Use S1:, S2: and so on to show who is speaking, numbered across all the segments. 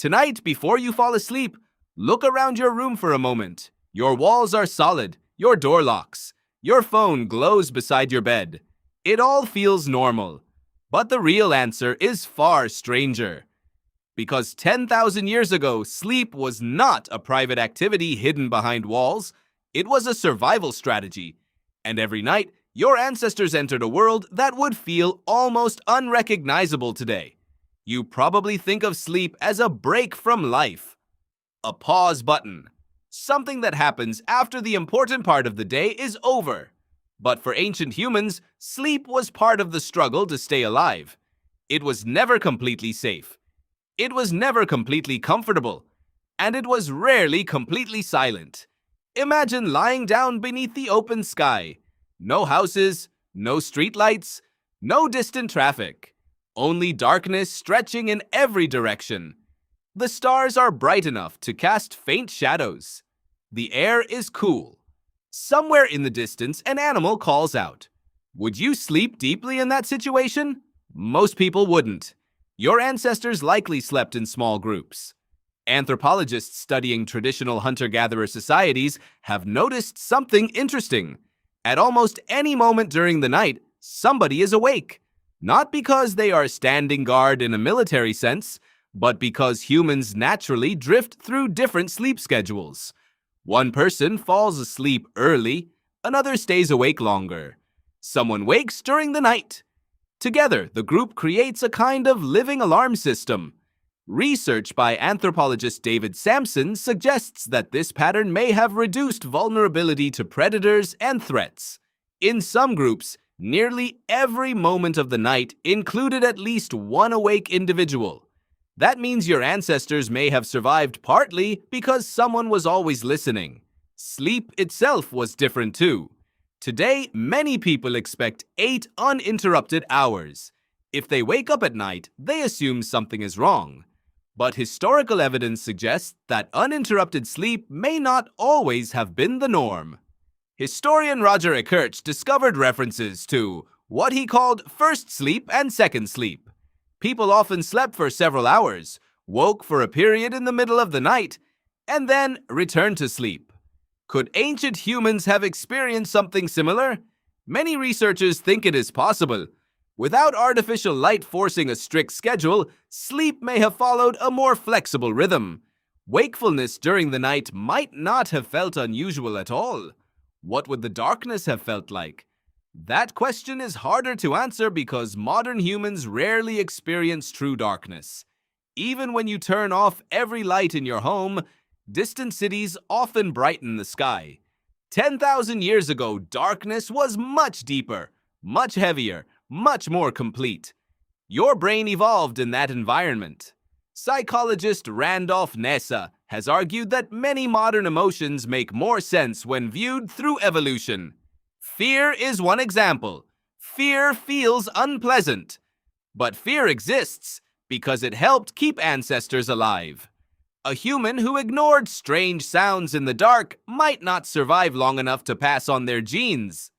S1: Tonight, before you fall asleep, look around your room for a moment. Your walls are solid, your door locks, your phone glows beside your bed. It all feels normal. But the real answer is far stranger. Because 10,000 years ago, sleep was not a private activity hidden behind walls. It was a survival strategy. And every night, your ancestors entered a world that would feel almost unrecognizable today. You probably think of sleep as a break from life, a pause button, something that happens after the important part of the day is over. But for ancient humans, sleep was part of the struggle to stay alive. It was never completely safe. It was never completely comfortable. And it was rarely completely silent. Imagine lying down beneath the open sky. No houses, no streetlights, no distant traffic. Only darkness stretching in every direction. The stars are bright enough to cast faint shadows. The air is cool. Somewhere in the distance, an animal calls out. Would you sleep deeply in that situation? Most people wouldn't. Your ancestors likely slept in small groups. Anthropologists studying traditional hunter-gatherer societies have noticed something interesting. At almost any moment during the night, somebody is awake. Not because they are standing guard in a military sense, but because humans naturally drift through different sleep schedules. One person falls asleep early, another stays awake longer. Someone wakes during the night. Together, the group creates a kind of living alarm system. Research by anthropologist David Sampson suggests that this pattern may have reduced vulnerability to predators and threats. In some groups, nearly every moment of the night included at least one awake individual. That means your ancestors may have survived partly because someone was always listening. Sleep itself was different too. Today, many people expect 8 uninterrupted hours. If they wake up at night, they assume something is wrong. But historical evidence suggests that uninterrupted sleep may not always have been the norm. Historian Roger Eckert discovered references to what he called first sleep and second sleep. People often slept for several hours, woke for a period in the middle of the night, and then returned to sleep. Could ancient humans have experienced something similar? Many researchers think it is possible. Without artificial light forcing a strict schedule, sleep may have followed a more flexible rhythm. Wakefulness during the night might not have felt unusual at all. What would the darkness have felt like? That question is harder to answer because modern humans rarely experience true darkness. Even when you turn off every light in your home, distant cities often brighten the sky. 10,000 years ago, darkness was much deeper, much heavier, much more complete. Your brain evolved in that environment. Psychologist Randolph Nessa has argued that many modern emotions make more sense when viewed through evolution. Fear is one example. Fear feels unpleasant. But fear exists because it helped keep ancestors alive. A human who ignored strange sounds in the dark might not survive long enough to pass on their genes.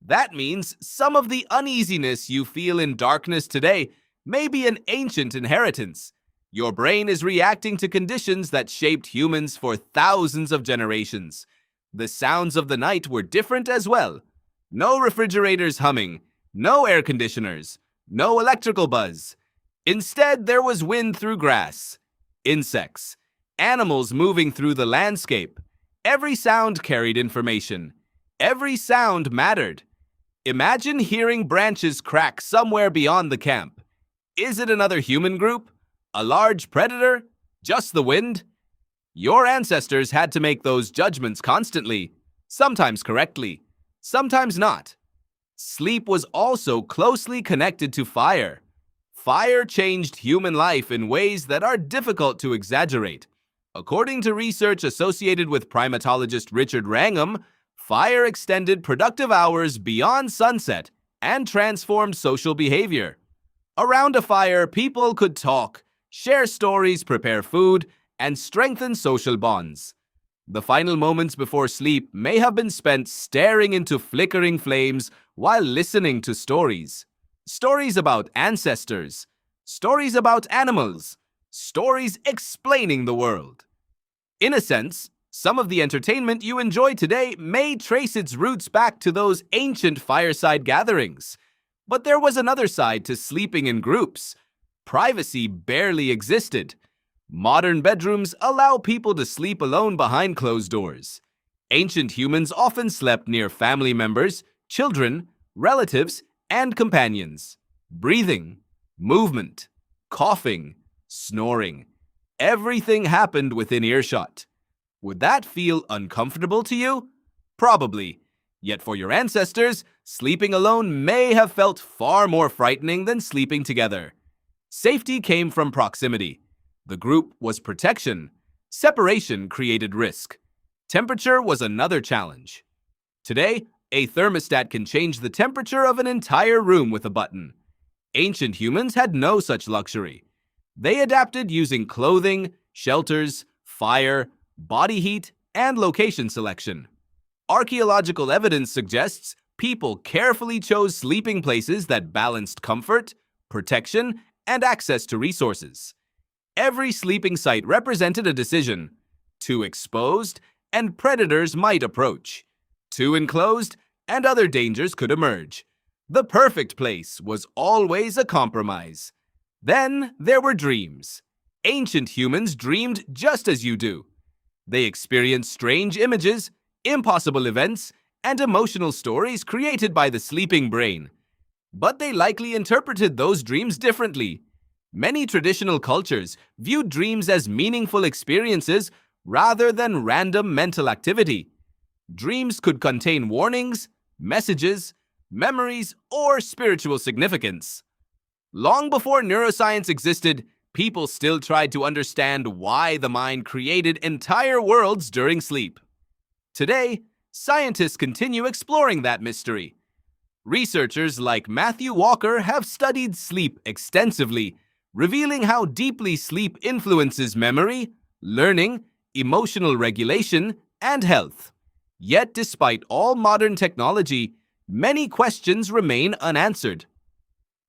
S1: That means some of the uneasiness you feel in darkness today may be an ancient inheritance. Your brain is reacting to conditions that shaped humans for thousands of generations. The sounds of the night were different as well. No refrigerators humming, no air conditioners, no electrical buzz. Instead, there was wind through grass, insects, animals moving through the landscape. Every sound carried information. Every sound mattered. Imagine hearing branches crack somewhere beyond the camp. Is it another human group? A large predator? Just the wind? Your ancestors had to make those judgments constantly, sometimes correctly, sometimes not. Sleep was also closely connected to fire. Fire changed human life in ways that are difficult to exaggerate. According to research associated with primatologist Richard Wrangham, fire extended productive hours beyond sunset and transformed social behavior. Around a fire, people could talk, share stories, prepare food, and strengthen social bonds. The final moments before sleep may have been spent staring into flickering flames while listening to stories. Stories about ancestors, stories about animals, stories explaining the world. In a sense, some of the entertainment you enjoy today may trace its roots back to those ancient fireside gatherings. But there was another side to sleeping in groups. Privacy barely existed. Modern bedrooms allow people to sleep alone behind closed doors. Ancient humans often slept near family members, children, relatives, and companions. Breathing, movement, coughing, snoring. Everything happened within earshot. Would that feel uncomfortable to you? Probably. Yet for your ancestors, sleeping alone may have felt far more frightening than sleeping together. Safety came from proximity. The group was protection. Separation created risk. Temperature was another challenge. Today, a thermostat can change the temperature of an entire room with a button. Ancient humans had no such luxury. They adapted using clothing, shelters, fire, body heat, and location selection. Archaeological evidence suggests people carefully chose sleeping places that balanced comfort, protection, and access to resources. Every sleeping site represented a decision. Too exposed, and predators might approach. Too enclosed, and other dangers could emerge. The perfect place was always a compromise. Then there were dreams. Ancient humans dreamed just as you do. They experienced strange images, impossible events, and emotional stories created by the sleeping brain. But they likely interpreted those dreams differently. Many traditional cultures viewed dreams as meaningful experiences rather than random mental activity. Dreams could contain warnings, messages, memories, or spiritual significance. Long before neuroscience existed, people still tried to understand why the mind created entire worlds during sleep. Today, scientists continue exploring that mystery. Researchers like Matthew Walker have studied sleep extensively, revealing how deeply sleep influences memory, learning, emotional regulation, and health. Yet, despite all modern technology, many questions remain unanswered.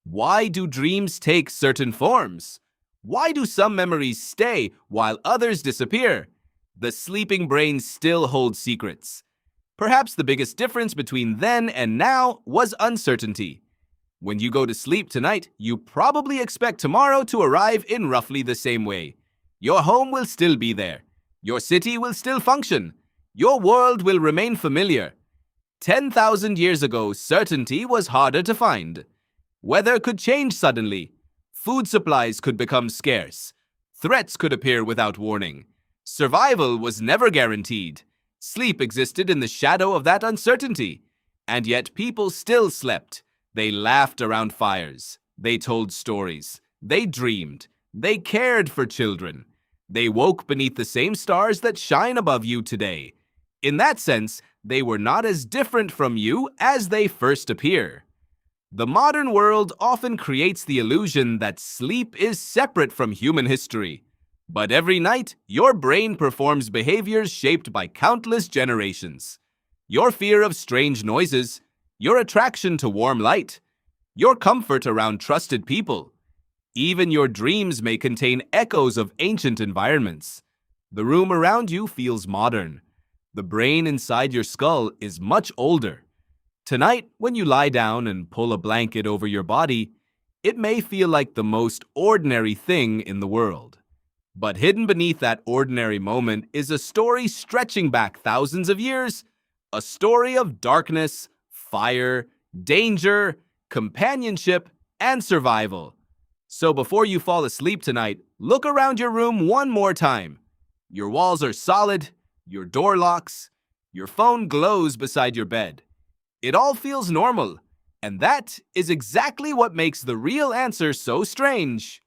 S1: Why do dreams take certain forms? Why do some memories stay while others disappear? The sleeping brain still holds secrets. Perhaps the biggest difference between then and now was uncertainty. When you go to sleep tonight, you probably expect tomorrow to arrive in roughly the same way. Your home will still be there. Your city will still function. Your world will remain familiar. 10,000 years ago, certainty was harder to find. Weather could change suddenly. Food supplies could become scarce. Threats could appear without warning. Survival was never guaranteed. Sleep existed in the shadow of that uncertainty. And yet people still slept. They laughed around fires. They told stories. They dreamed. They cared for children. They woke beneath the same stars that shine above you today. In that sense, they were not as different from you as they first appear. The modern world often creates the illusion that sleep is separate from human history. But every night, your brain performs behaviors shaped by countless generations. Your fear of strange noises, your attraction to warm light, your comfort around trusted people. Even your dreams may contain echoes of ancient environments. The room around you feels modern. The brain inside your skull is much older. Tonight, when you lie down and pull a blanket over your body, it may feel like the most ordinary thing in the world. But hidden beneath that ordinary moment is a story stretching back thousands of years, a story of darkness, fire, danger, companionship, and survival. So before you fall asleep tonight, look around your room one more time. Your walls are solid, your door locks, your phone glows beside your bed. It all feels normal, and that is exactly what makes the real answer so strange.